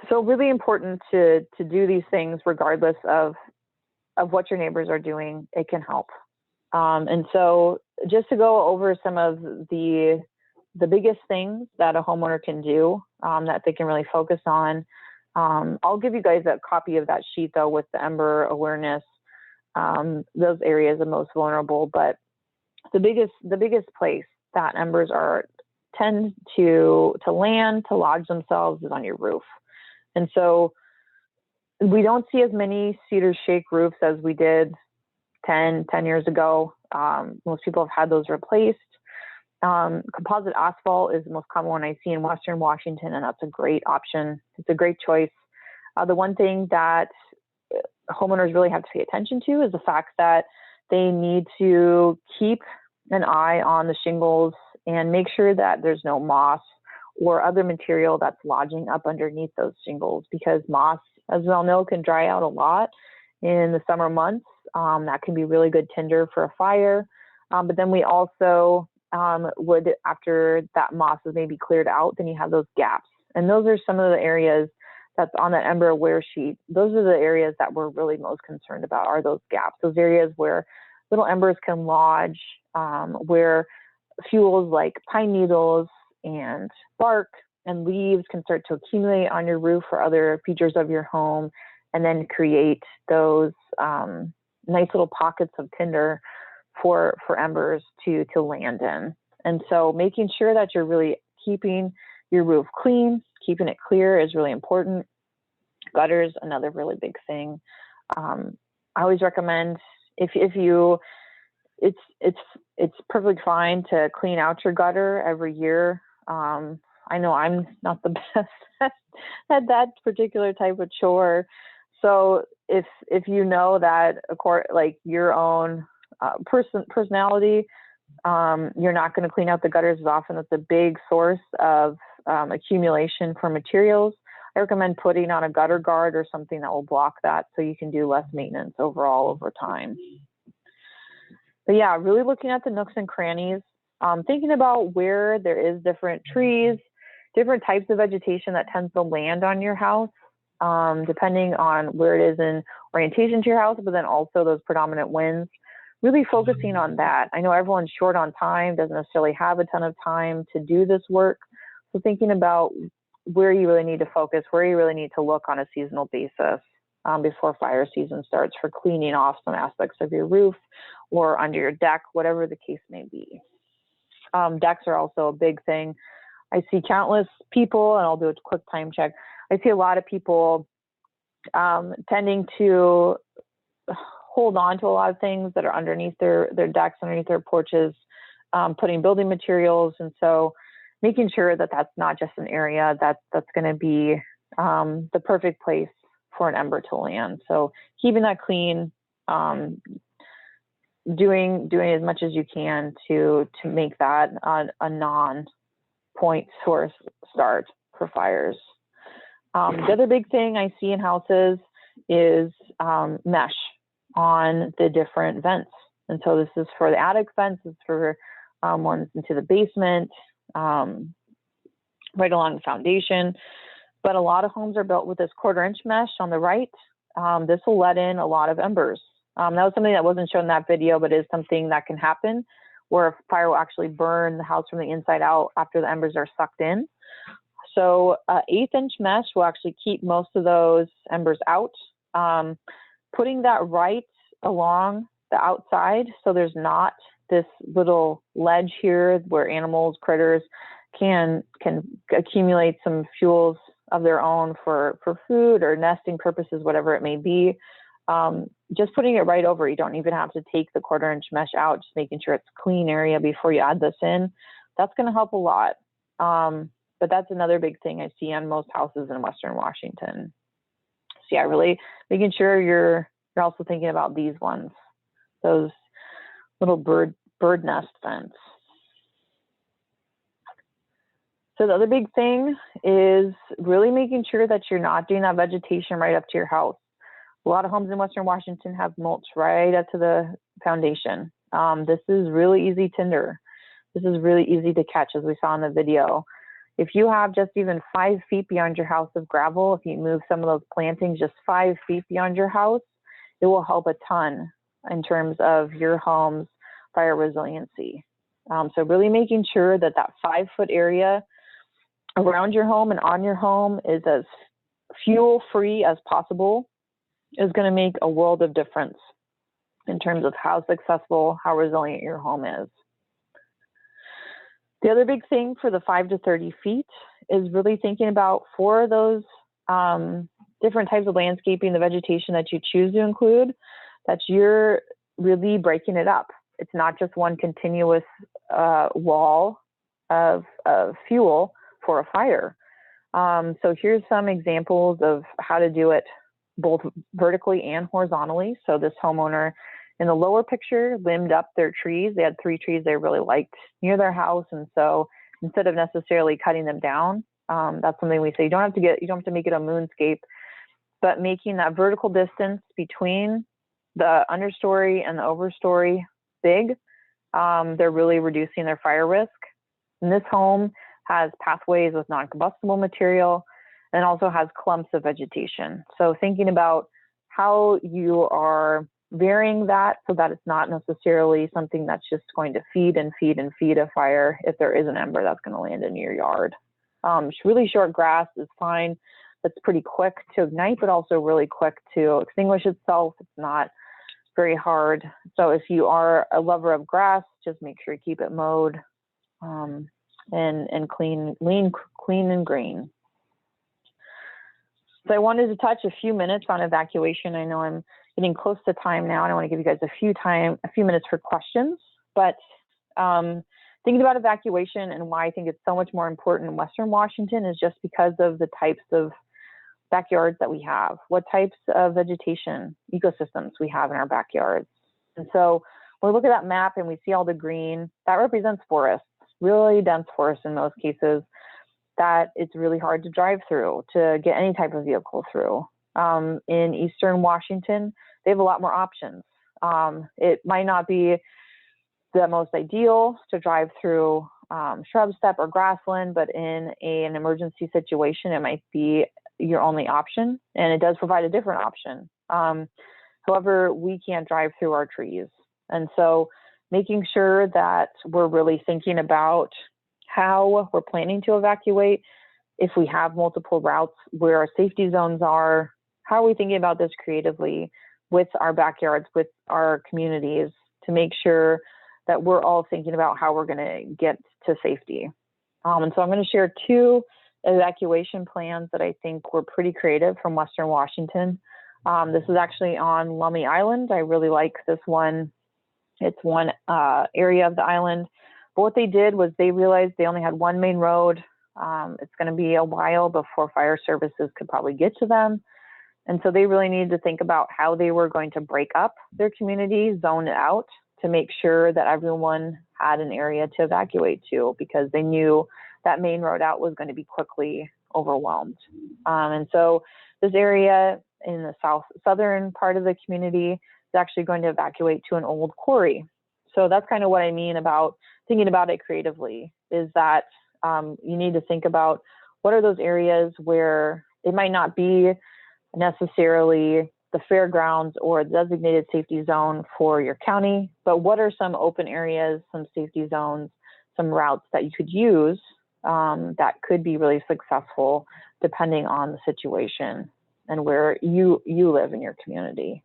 So really important to do these things regardless of what your neighbors are doing. It can help. And so just to go over some of the biggest things that a homeowner can do that they can really focus on. I'll give you guys a copy of that sheet though with the ember awareness. Those areas are most vulnerable, but the biggest place that embers are tend to land, to lodge themselves is on your roof. And so we don't see as many cedar shake roofs as we did 10 years ago. Most people have had those replaced. Composite asphalt is the most common one I see in Western Washington, and that's a great option. It's a great choice. The one thing that homeowners really have to pay attention to is the fact that they need to keep an eye on the shingles and make sure that there's no moss or other material that's lodging up underneath those shingles, because moss, as we all know, can dry out a lot in the summer months. That can be really good tinder for a fire. But then we also would, after that moss is maybe cleared out, then you have those gaps. And those are some of the areas that's on that ember aware sheet. Those are the areas that we're really most concerned about, are those gaps, those areas where little embers can lodge, where fuels like pine needles and bark and leaves can start to accumulate on your roof or other features of your home, and then create those nice little pockets of tinder for embers to land in. And so making sure that you're really keeping your roof clean, keeping it clear is really important. Gutters, another really big thing. I always recommend if you, it's perfectly fine to clean out your gutter every year. I know I'm not the best at that particular type of chore. So if you know that, like your own personality, you're not going to clean out the gutters as often. That's a big source of accumulation for materials. I recommend putting on a gutter guard or something that will block that, so you can do less maintenance overall over time. But yeah, really looking at the nooks and crannies, thinking about where there is different trees, different types of vegetation that tends to land on your house, depending on where it is in orientation to your house, but then also those predominant winds. Really focusing on that. I know everyone's short on time, doesn't necessarily have a ton of time to do this work. So thinking about where you really need to focus, where you really need to look on a seasonal basis before fire season starts, for cleaning off some aspects of your roof or under your deck, whatever the case may be. Decks are also a big thing. I see countless people, and I'll do a quick time check. I see a lot of people tending to hold on to a lot of things that are underneath their decks, underneath their porches, putting building materials. And so making sure that that's not just an area that's going to be the perfect place for an ember to land. So keeping that clean, doing as much as you can to make that a non-point source start for fires. The other big thing I see in houses is mesh on the different vents. And so this is for the attic vents, it's for ones into the basement, right along the foundation. But a lot of homes are built with this 1/4-inch mesh on the right. This will let in a lot of embers. That was something that wasn't shown in that video, but is something that can happen, where a fire will actually burn the house from the inside out after the embers are sucked in. So 1/8-inch mesh will actually keep most of those embers out. Putting that right along the outside, so there's not this little ledge here where animals, critters can accumulate some fuels of their own for food or nesting purposes, whatever it may be. Just putting it right over, you don't even have to take the 1/4-inch mesh out, just making sure it's a clean area before you add this in. That's going to help a lot. But that's another big thing I see on most houses in Western Washington. So yeah, really making sure you're also thinking about these ones, those little bird nest vents. So the other big thing is really making sure that you're not doing that vegetation right up to your house. A lot of homes in Western Washington have mulch right up to the foundation. This is really easy tinder. This is really easy to catch, as we saw in the video. If you have just even 5 feet beyond your house of gravel, if you move some of those plantings just 5 feet beyond your house, it will help a ton in terms of your home's fire resiliency. So really making sure that that 5-foot area around your home and on your home is as fuel-free as possible is going to make a world of difference in terms of how successful, how resilient your home is. The other big thing for the 5 to 30 feet is really thinking about for those different types of landscaping, the vegetation that you choose to include, that you're really breaking it up. It's not just one continuous wall of fuel for a fire. So here's some examples of how to do it both vertically and horizontally. So this homeowner in the lower picture limbed up their trees. They had 3 trees they really liked near their house. And so instead of necessarily cutting them down, that's something we say, you don't have to make it a moonscape, but making that vertical distance between the understory and the overstory big, they're really reducing their fire risk. And this home has pathways with non-combustible material and also has clumps of vegetation. So thinking about how you are varying that so that it's not necessarily something that's just going to feed and feed and feed a fire if there is an ember that's going to land in your yard. Really short grass is fine. That's pretty quick to ignite, but also really quick to extinguish itself. It's not very hard. So if you are a lover of grass, just make sure you keep it mowed and clean and green. So I wanted to touch a few minutes on evacuation. I know I'm getting close to time now, and I want to give you guys a few minutes for questions. But thinking about evacuation and why I think it's so much more important in Western Washington is just because of the types of backyards that we have, what types of vegetation, ecosystems we have in our backyards. And so when we look at that map and we see all the green, that represents forests, really dense forests in most cases, that it's really hard to drive through, to get any type of vehicle through. In Eastern Washington, they have a lot more options. It might not be the most ideal to drive through shrub steppe or grassland, but in an emergency situation, it might be your only option, and it does provide a different option. However, we can't drive through our trees. And so making sure that we're really thinking about how we're planning to evacuate, if we have multiple routes, where our safety zones are, how are we thinking about this creatively with our backyards, with our communities, to make sure that we're all thinking about how we're going to get to safety. And so I'm going to share 2 evacuation plans that I think were pretty creative from Western Washington. This is actually on Lummi Island. I really like this one. It's one area of the island. But what they did was they realized they only had one main road. It's going to be a while before fire services could probably get to them. And so they really needed to think about how they were going to break up their community, zone it out, to make sure that everyone had an area to evacuate to, because they knew that main road out was going to be quickly overwhelmed. And so this area in the southern part of the community is actually going to evacuate to an old quarry. So that's kind of what I mean about thinking about it creatively, is that you need to think about what are those areas where it might not be necessarily the fairgrounds or the designated safety zone for your county, but what are some open areas, some safety zones, some routes that you could use that could be really successful depending on the situation and where you live in your community.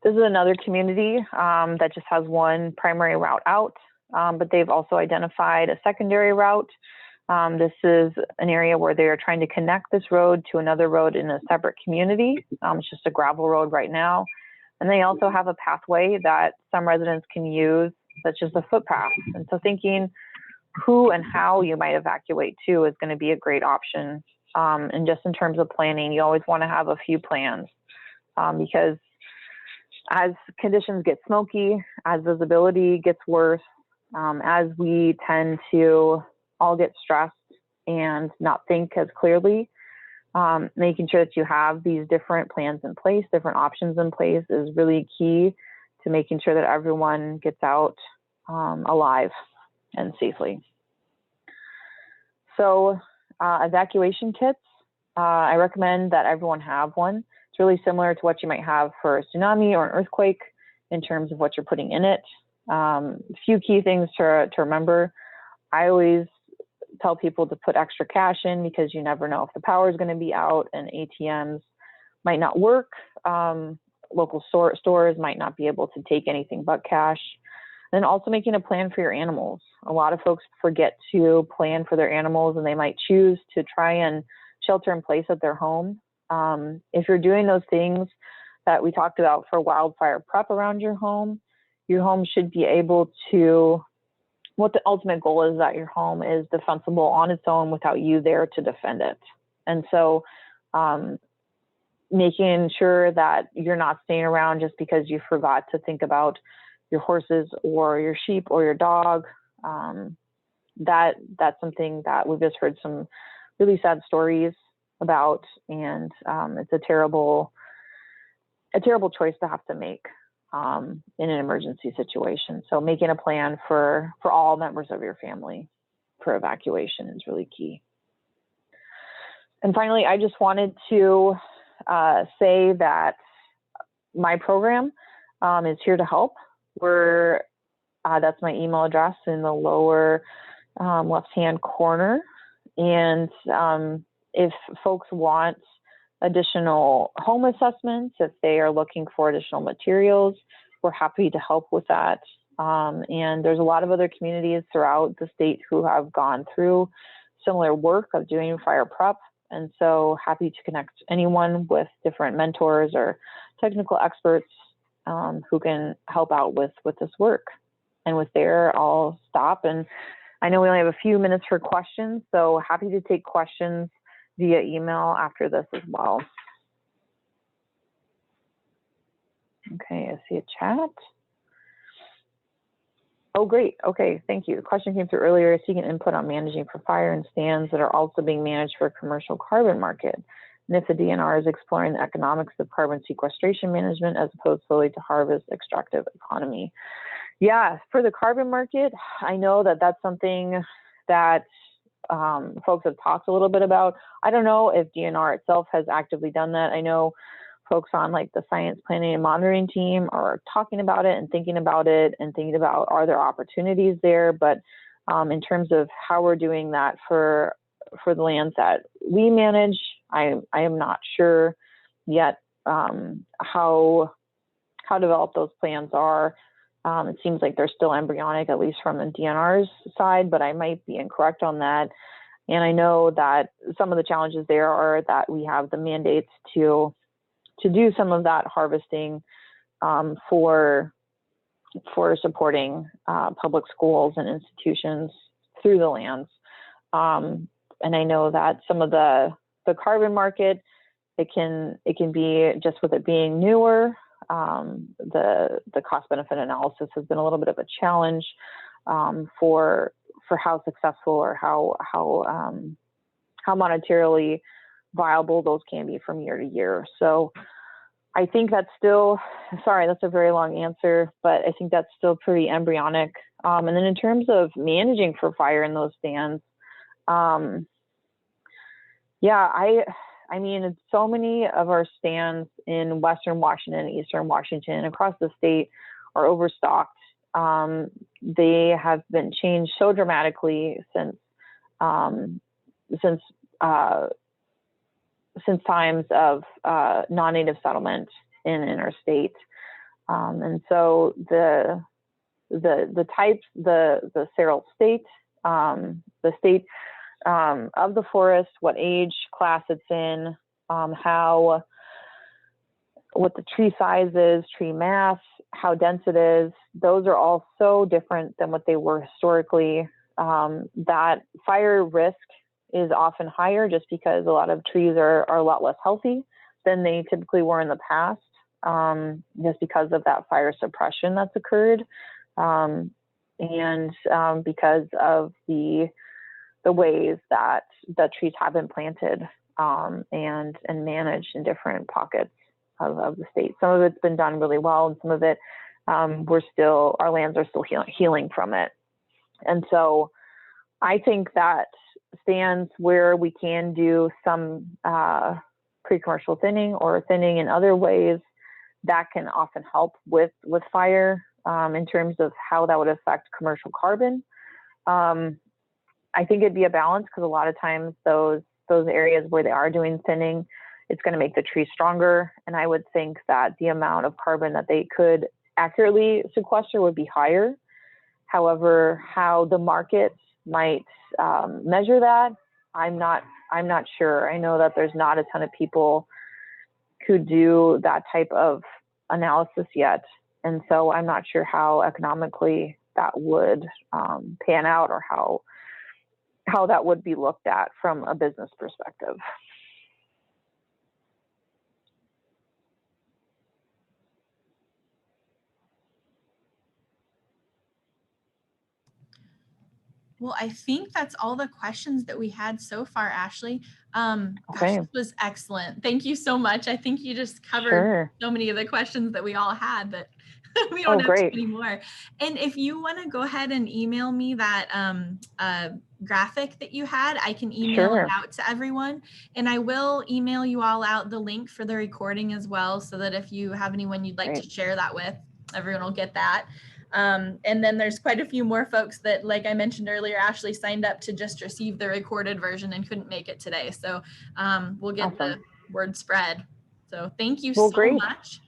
This is another community that just has one primary route out, but they've also identified a secondary route. This is an area where they are trying to connect this road to another road in a separate community. It's just a gravel road right now. And they also have a pathway that some residents can use, such as a footpath. And so thinking who and how you might evacuate to is going to be a great option. And just in terms of planning, you always want to have a few plans because as conditions get smoky, as visibility gets worse, as we tend to all get stressed and not think as clearly, making sure that you have these different plans in place, different options in place is really key to making sure that everyone gets out alive and safely. So evacuation kits, I recommend that everyone have one. It's really similar to what you might have for a tsunami or an earthquake in terms of what you're putting in it. A few key things to remember. I always tell people to put extra cash in because you never know if the power is going to be out and ATMs might not work. Local stores might not be able to take anything but cash. Then also making a plan for your animals. A lot of folks forget to plan for their animals, and they might choose to try and shelter in place at their home. If you're doing those things that we talked about for wildfire prep around your home should be able to, what the ultimate goal is that your home is defensible on its own without you there to defend it. And so making sure that you're not staying around just because you forgot to think about your horses or your sheep or your dog. That's something that we've just heard some really sad stories about, and it's a terrible choice to have to make in an emergency situation. So making a plan for all members of your family for evacuation is really key. And finally, I just wanted to say that my program is here to help. That's my email address in the lower left-hand corner. And if folks want additional home assessments, if they are looking for additional materials, we're happy to help with that. And there's a lot of other communities throughout the state who have gone through similar work of doing fire prep. And so happy to connect anyone with different mentors or technical experts who can help out with this work. And with there, I'll stop. And I know we only have a few minutes for questions, so happy to take questions via email after this as well. Okay, I see a chat. Oh, great. Okay, thank you. The question came through earlier, seeking input on managing for fire and stands that are also being managed for a commercial carbon market. And if the DNR is exploring the economics of carbon sequestration management as opposed solely to harvest extractive economy. Yeah, for the carbon market, I know that that's something that folks have talked a little bit about. I don't know if DNR itself has actively done that. I know folks on like the science planning and monitoring team are talking about it and thinking about are there opportunities there. But in terms of how we're doing that for the lands that we manage, I am not sure yet how developed those plans are. It seems like they're still embryonic, at least from the DNR's side, but I might be incorrect on that. And I know that some of the challenges there are that we have the mandates to do some of that harvesting for supporting public schools and institutions through the lands. And I know that some of the carbon market, it can be, just with it being newer, the cost benefit analysis has been a little bit of a challenge for how successful or how monetarily viable those can be from year to year. So I think that's still, sorry, that's a very long answer, but I think that's still pretty embryonic. And then in terms of managing for fire in those stands, yeah, I mean, so many of our stands in Western Washington, Eastern Washington, across the state are overstocked. They have been changed so dramatically since times of non-native settlement in our state. And so the types, the seral state, the state of the forest, what age class it's in, what the tree size is, tree mass, how dense it is, those are all so different than what they were historically. That fire risk is often higher just because a lot of trees are a lot less healthy than they typically were in the past, just because of that fire suppression that's occurred, and because of the ways that trees have been planted and managed in different pockets of the state. Some of it's been done really well, and some of it our lands are still healing from it. And so I think that stands where we can do some pre-commercial thinning or thinning in other ways, that can often help with fire in terms of how that would affect commercial carbon. I think it'd be a balance, because a lot of times those areas where they are doing thinning, it's going to make the tree stronger. And I would think that the amount of carbon that they could accurately sequester would be higher. However, how the market might measure that, I'm not sure. I know that there's not a ton of people who do that type of analysis yet. And so I'm not sure how economically that would pan out, or how that would be looked at from a business perspective. Well, I think that's all the questions that we had so far, Ashley. Gosh, Okay. this was excellent. Thank you so much. I think you just covered Sure. so many of the questions that we all had that we don't have great. too many more. And if you want to go ahead and email me that graphic that you had, I can email Sure. it out to everyone. And I will email you all out the link for the recording as well, so that if you have anyone you'd like Great. to share that with, everyone will get that. And then there's quite a few more folks that, like I mentioned earlier, Ashley signed up to just receive the recorded version and couldn't make it today. So we'll get the word spread. So thank you so much.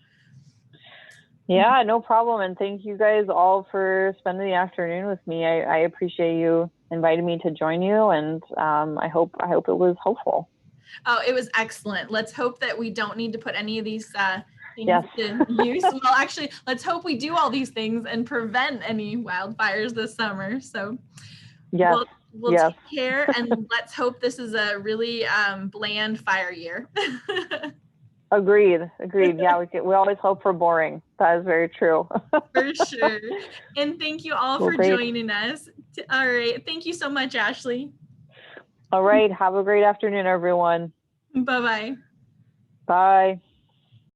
Yeah, no problem. And thank you guys all for spending the afternoon with me. I appreciate you inviting me to join you, and I hope it was helpful. Oh, it was excellent. Let's hope that we don't need to put any of these things Yes. to use. Well, actually, let's hope we do all these things and prevent any wildfires this summer. So yes. we'll yes. take care, and let's hope this is a really bland fire year. Agreed. Yeah, we always hope for boring. That is very true. For sure. And thank you all for joining us. All right. Thank you so much, Ashley. All right. Have a great afternoon, everyone. Bye-bye. Bye.